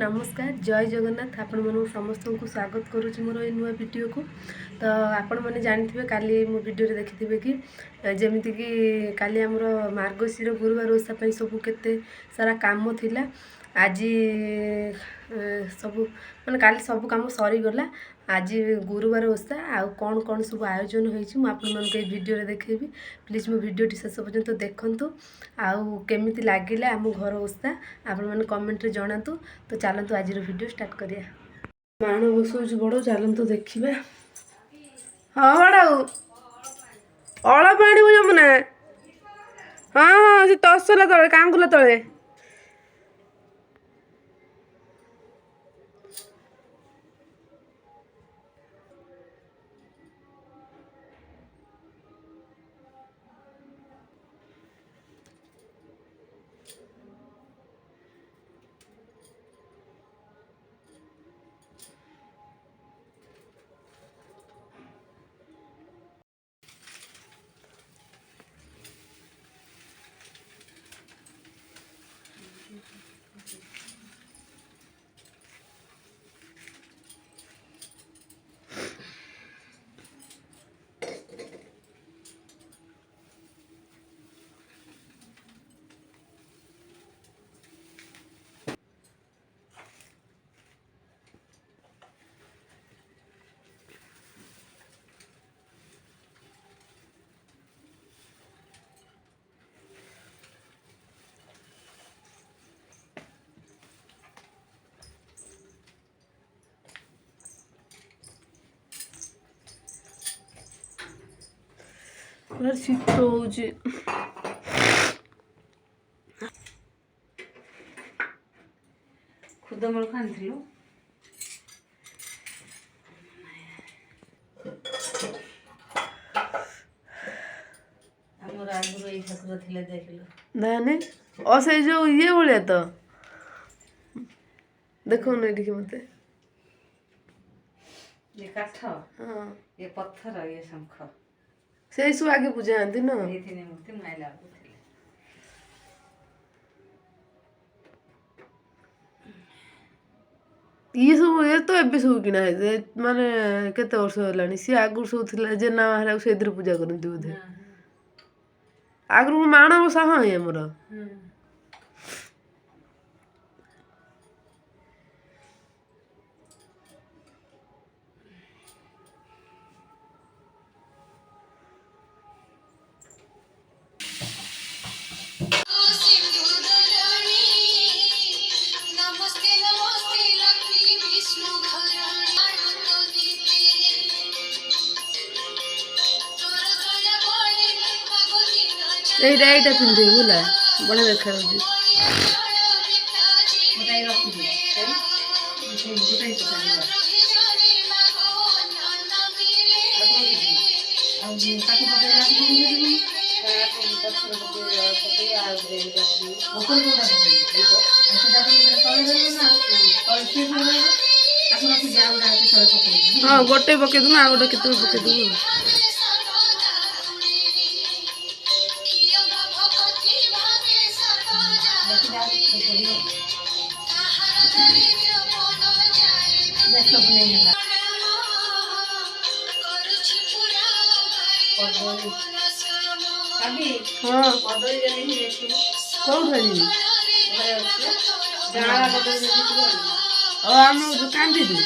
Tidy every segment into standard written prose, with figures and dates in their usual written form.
नमस्कार जय जगन्नाथ आपण मन समस्त को स्वागत करुच्ची मोर ये नुआ वीडियो को। तो आपण मैंने जानी काली मो वीडियो रे देखिथे कि जमीती कि काली आमर मार्गशीर गुरुवार ओषा सब केते सारा काम थिला। आज सब माने काली सब काम सरी गला। आज गुरुवार ओषा आउ कौन कौन सब आयोजन होइछि मु आपण मन के वीडियो रे देखेबी। प्लीज मो वीडियो टी शेष पर्यंत देखंतु आउ केमिति लागिला आम घर ओषा आपण मन कमेंट रे जणातु। तो चलतु आज वीडियो स्टार्ट करिया। माण बसौच बड़ चलतु देखिबा। हाँ बड़ाऊ अल पाणी जमुना हाँ हाँ से तसला तले कांकुला तले शीत होउची खुदमूल खानिथिलु हमर आगुरो ए ठाकुर थिले देखलो नाने असे जो ये बोले तो देखो न एठी मते ये काठ हां ये पत्थर ये शंख से सब आगे पूजा आंती न एथिने मूर्ति माइला आगुथिले ये सब ये तो एबे सब किना है माने केते वर्ष होलानी सी आगु सब थिला जे ना हरा सेद्र पूजा करनती बोधे आगु माण बसा हां हमर एटा पिंधे बोला बड़ा देखा होजी बताई रखी दे बताई पता अब काठी पकड़ ला कि पत्थर पकड़ आ रे ओपन कोडा देखो ऐसे जाके तळे रहबो ना तळे से रहबो ताको रखि जाउ राते तळे पकड़ हां गोटे पके दु ना गोटे केते पके दु हाँ कौन हम दुकान दीदी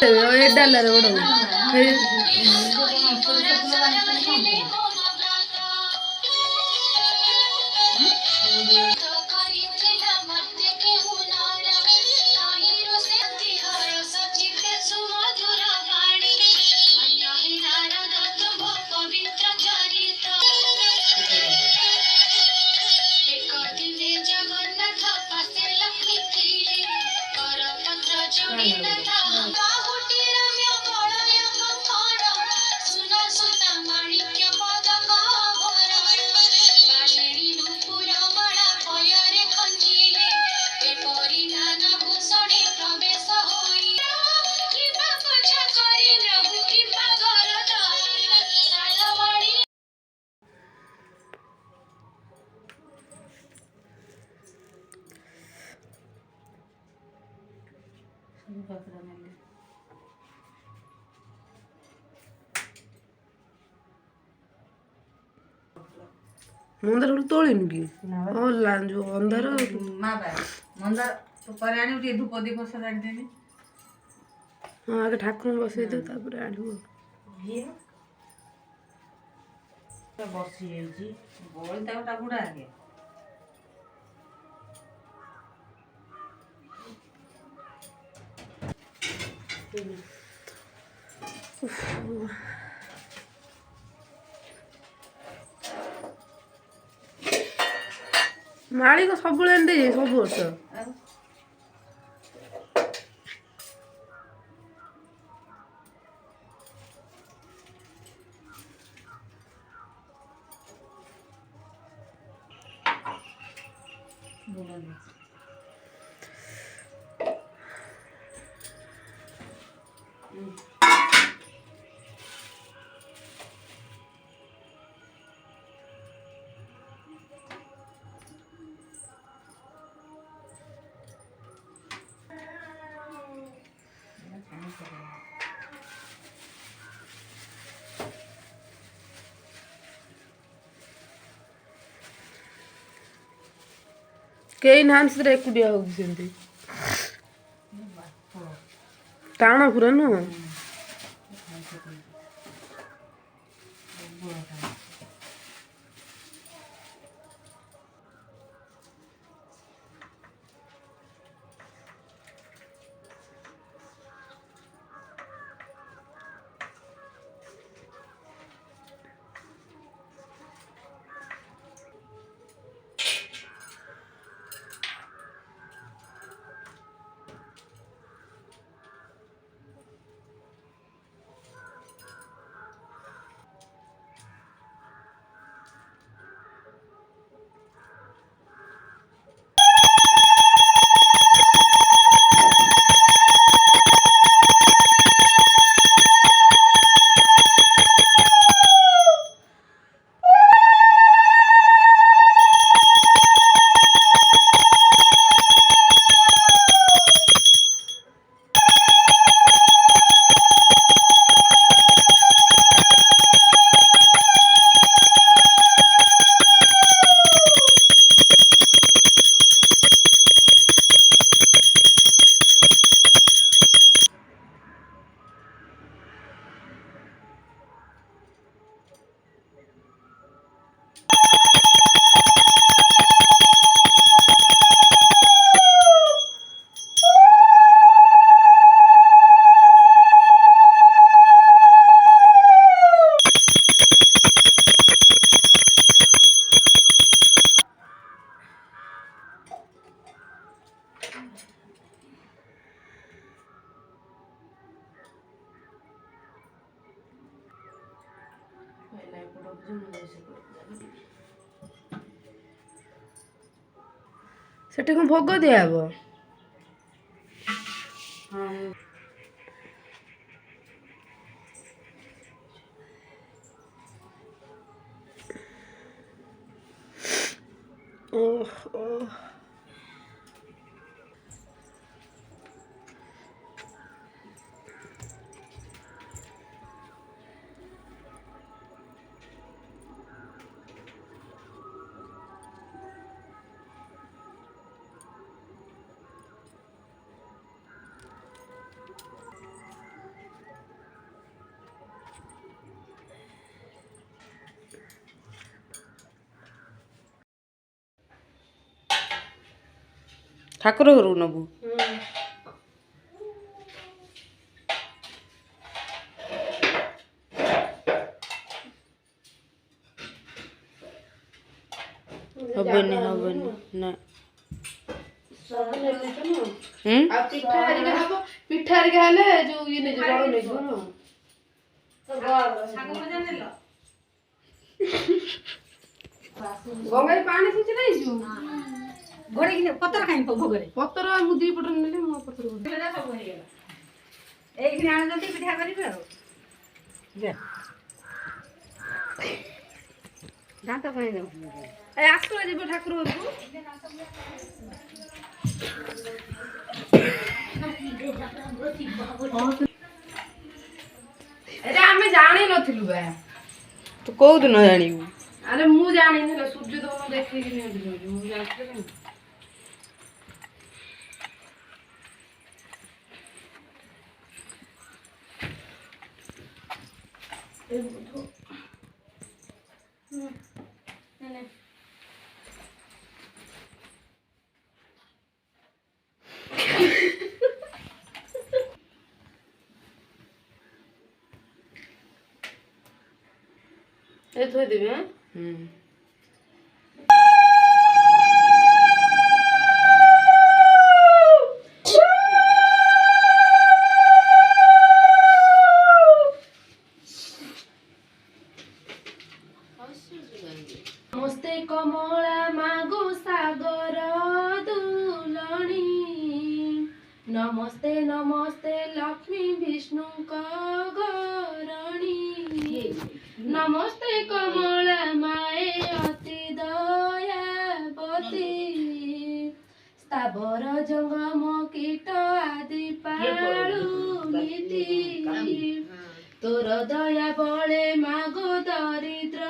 ଏଡାଲାରେ ବଡ଼ ମନ୍ଦାର ତୋଳିନୁ କି ଯୋଉ ଅନ୍ଧାର ହଁ ଆଗେ ଠାକୁରଙ୍କୁ ବସେଇ ଦିଅ ତାପରେ ଆଣିବୁ ବସି ଯାଇଛି ବଳି ତାକୁ ଟାକୁଡ଼ା ଆଗେ ମାଳିକ ସବୁବେଳେ ଏମିତି ସବୁ ବର୍ଷ କେହି ନାହାନ୍ତି ସେଥିରେ ଏକୁଟିଆ ହଉଛି ସେମିତି ଟାଣ ପୁରା ନୁହଁ ସେଠି କଣ ଭୋଗ ଦିଆହବ ଓହୋ ଠାକୁର ଘରକୁ ନବୁ। ହବନି ହବନି ନା। ଆଉ ପିଠା ହେରିକା ହେଲେ ଯୋଉ ଇଏ ନେଇଯିବ ବଡ ନେଇଯିବ ନା ଗଙ୍ଗାରେ ପାଣି ଛିଞ୍ଚି ନେଇଛୁ ଘୋଡେଇକି ପତ୍ର ଖାଇ ଭୋଗରେ ପତ୍ର ମୁଁ ଦି ପଟ ନେଲି ମୋ ପତ୍ର ସବୁ ହେଇଗଲା ଏଇଠି ଆଣୁଛନ୍ତି ପିଠା କରିବେ ଆଉ ଦାନ୍ତ ପାଇଁ ଦେବୁ ଏ ଆସୁ ଯିବ ଠାକୁର ଘରକୁ ଏଟା ଆମେ ଜାଣିନଥିଲୁ ବା। ତୁ କୋଉ ଦିନ ଜାଣିବୁ? ଆରେ ମୁଁ ଜାଣିନି ନା ସୂର୍ଯ୍ୟ ଦେବଙ୍କୁ ଦେଖେଇକି ନିଅନ୍ତି ମୁଁ ଜାଣିଥିଲି ଏ ଥୋଇଦେବି ଆଁ नमस्ते कमला मागो सागर दुलणी नमस्ते नमस्ते लक्ष्मी विष्णु गरणी नमस्ते कमला माए अति दयावती स्थावर जंगम कीट आदि पाळुनीति तोर दया बळे मागो दरिद्र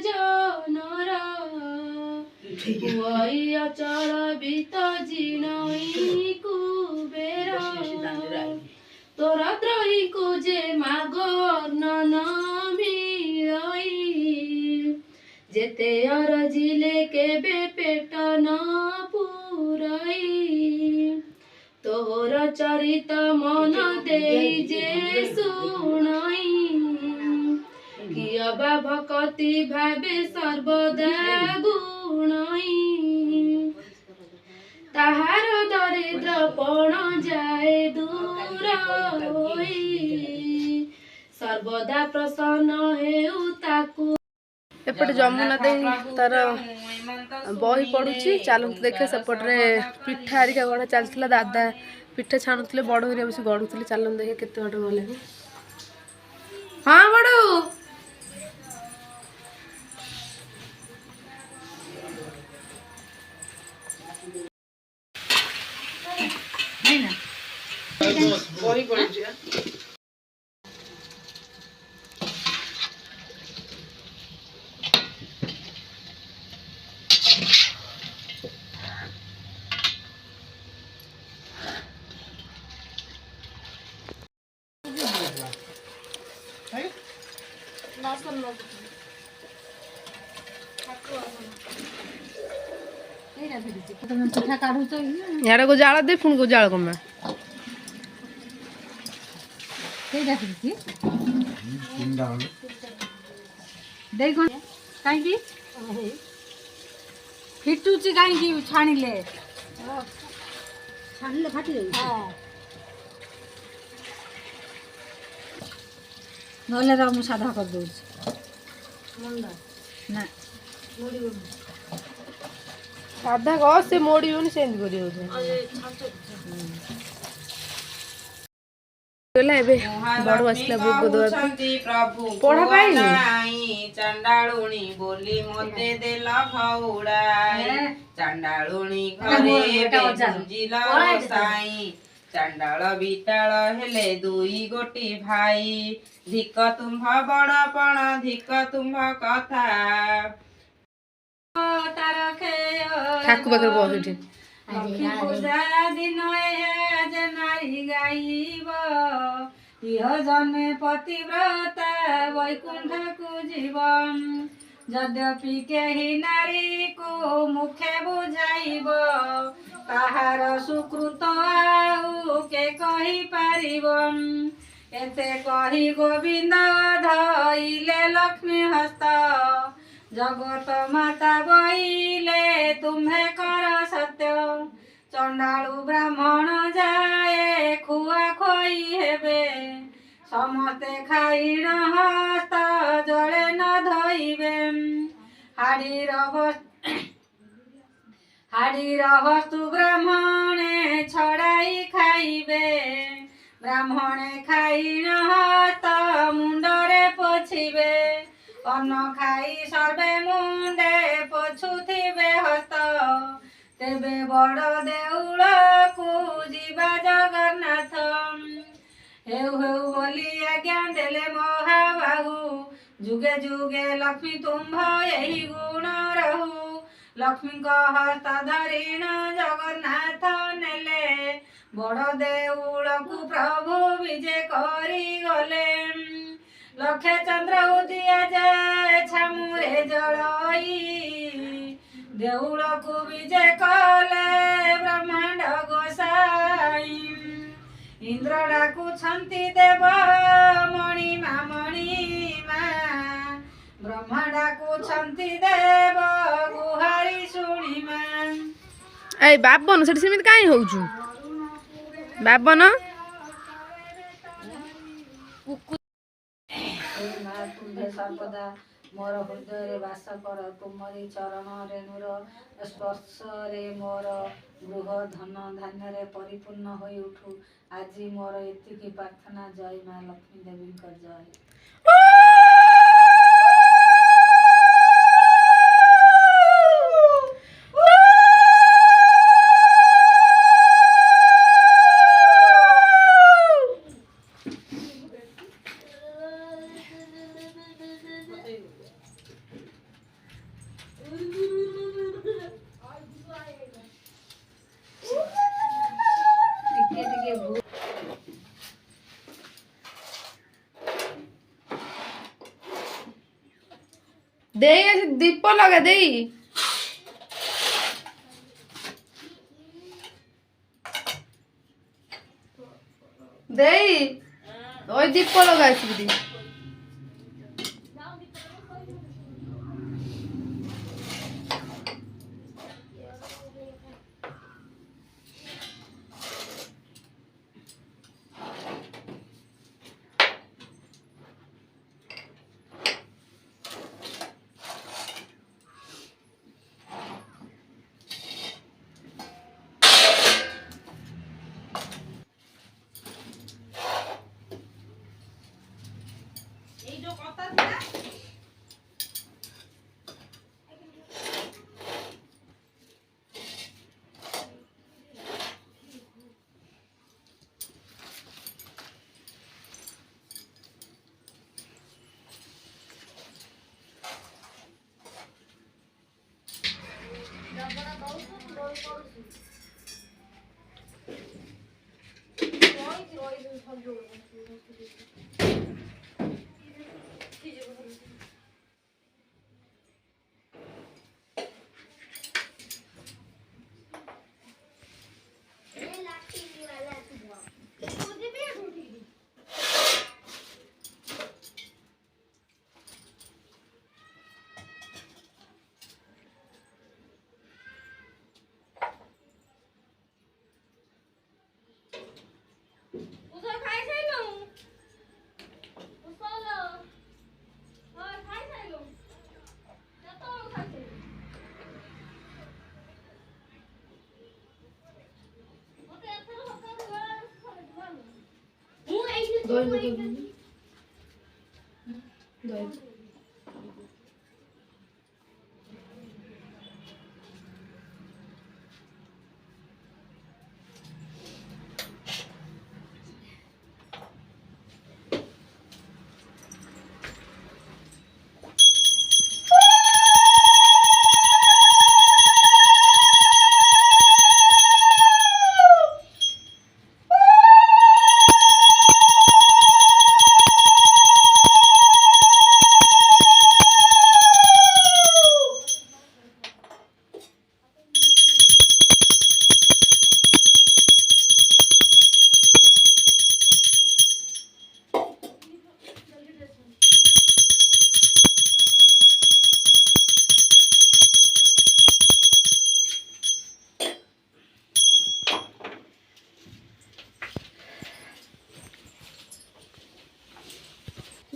जनर पुई अचल बीत जिणई कुबेर तोर द्रोही को जे मागो अर्णन मिलई जेते अरजिले केबे पेट न पुरई तोर चरित मन देई जे सुनई किय बा भक्ति भावे सर्वदा गुणई ताहार दरिद्र पण जाए दूर होई सर्वदा प्रसन्न हेउ ताकू एपटे जमुना देई तार बही पड़ुची चलते देखे सेपटे पिठा हरिका गढ़ा चलता दादा पिठा छाणुले बड़ हरिया बस गढ़ुले चलते देखे केते बाट गले हाँ बड़ू बही पड़ुची यार को जाल दे पुणी को जाल कमा कहीं फिटुची कहीं छाणिले छाणिले फाटी नहले रा मु साधा कर दउछ ना साधा ग से मोड़ियोनी सेंद करियो बड़ आसला भोग दवा पढ़ा पाइनी चंडालुणी बोली मते देला भौड़ाई चंडालुणी घरे बेजिल साई चंडाल बिटाल हेले दुई गोटी भाई धिक तुम्भ बड़पण धिक तुम्भ कथा तार ठाकु पाखे बस एठी पूजा दिन आज नारी गाइब इह जन्मे पतिव्रता वैकुंठ को जीवन यद्यपि केही नारी को मुखे बुझाइब ताहा ତାର ସୁକୃତ ଆଉ କେ କହିପାରିବ। ଏତେ କହି ଗୋବିନ୍ଦ ଧଇଲେ ଲକ୍ଷ୍ମୀ ହସ୍ତ। ଜଗତ ମାତା ବଇଲେ ତୁମ୍ଭେ କର ସତ୍ୟ। ଚଣ୍ଡାଳୁ ବ୍ରାହ୍ମଣ ଯାଏ ଖୁଆ ଖୋଇ ହେବେ। ସମସ୍ତେ ଖାଇଣ ହସ୍ତ ଜଳେ ନ ଧୋଇବେ। ହାଡ଼ିର ବସ୍ତୁ ବ୍ରାହ୍ମଣେ ଛଡ଼ାଇ ଖାଇବେ। ବ୍ରାହ୍ମଣେ ଖାଇଣ ହସ୍ତ ମୁଣ୍ଡରେ ପୋଛିବେ। ଅନ୍ନ ଖାଇ ସର୍ବେ ମୁଣ୍ଡେ ପୋଛୁଥିବେ ହସ୍ତ। ତେବେ ବଡ଼ ଦେଉଳକୁ ଯିବା ଜଗନ୍ନାଥ। ହେଉ ହେଉ ବୋଲି ଆଜ୍ଞା ଦେଲେ ମହାବାହୁ। ଯୁଗେ ଯୁଗେ ଲକ୍ଷ୍ମୀ ତୁମ୍ଭ ଏହି ଗୁଣ ରହୁ। ଲକ୍ଷ୍ମୀଙ୍କ ହସ୍ତ ଧରିଣ ଜଗନ୍ନାଥ ନେଲେ। ବଡ଼ ଦେଉଳକୁ ପ୍ରଭୁ ବିଜେ କରିଗଲେ। ଲକ୍ଷେ ଚନ୍ଦ୍ର ଉଦିଆ ଯେ ଛାମୁରେ ଜଳଇ। ଦେଉଳକୁ ବିଜେ କଲେ ବ୍ରହ୍ମାଣ୍ଡ ଗୋସାଇଁ। ଇନ୍ଦ୍ର ଡାକୁଛନ୍ତି ଦେବ ମଣିମା ମଣିମା। ବ୍ରହ୍ମା ଡାକୁଛନ୍ତି ଦେବ ଗୁହାରି ଶୁଣିମା। ଏଇ ବାବନ ସେଠି ସେମିତି କାହିଁ ହଉଛୁ ବାବନ? ତୁମ୍ଭେ ସର୍ବଦା ମୋର ହୃଦୟରେ ବାସ କର। ତୁମରି ଚରଣ ରେଣୁର ସ୍ପର୍ଶରେ ମୋର ଗୃହ ଧନ ଧାନ୍ୟରେ ପରିପୂର୍ଣ୍ଣ ହୋଇ ଉଠୁ। ଆଜି ମୋର ଏତିକି ପ୍ରାର୍ଥନା। ଜୟ ମା ଲକ୍ଷ୍ମୀ ଦେବୀଙ୍କ ଜୟ। ଦେଇ ଆସି ଦୀପ ଲଗା ଦେଇ। ଦେଇ ওই দীপ লগা আসবি।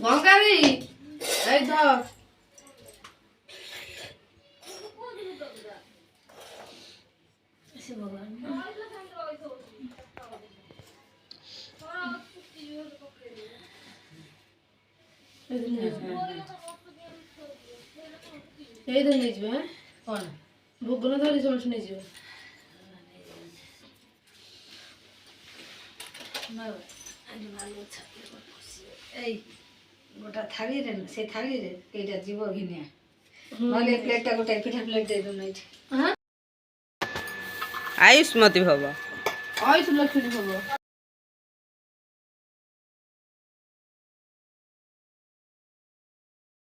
ଗଙ୍ଗାରି ଏଇ ଧର ଏଇଦିନ ନେଇଯିବେ କ'ଣ ଭୋଗ ନ ଧରି ସମସ୍ତେ ନେଇଯିବେ। ଏଇ ଗୋଟା ଥାଳିରେ ନା ସେ ଥାଳିରେ ଏଇଟା ଯିବ ଘିନିଆ ନହେଲେ ଏ ପ୍ଲେଟ୍ଟା ଗୋଟେ ପିଠା ପ୍ଲେଟ୍ ଦେଇଦେଉନ ଏଇଠି। ଆୟୁଷ୍ମତି ଭବ। ଆୟୁଷ ଲକ୍ଷ୍ମୀ ଭୋଗ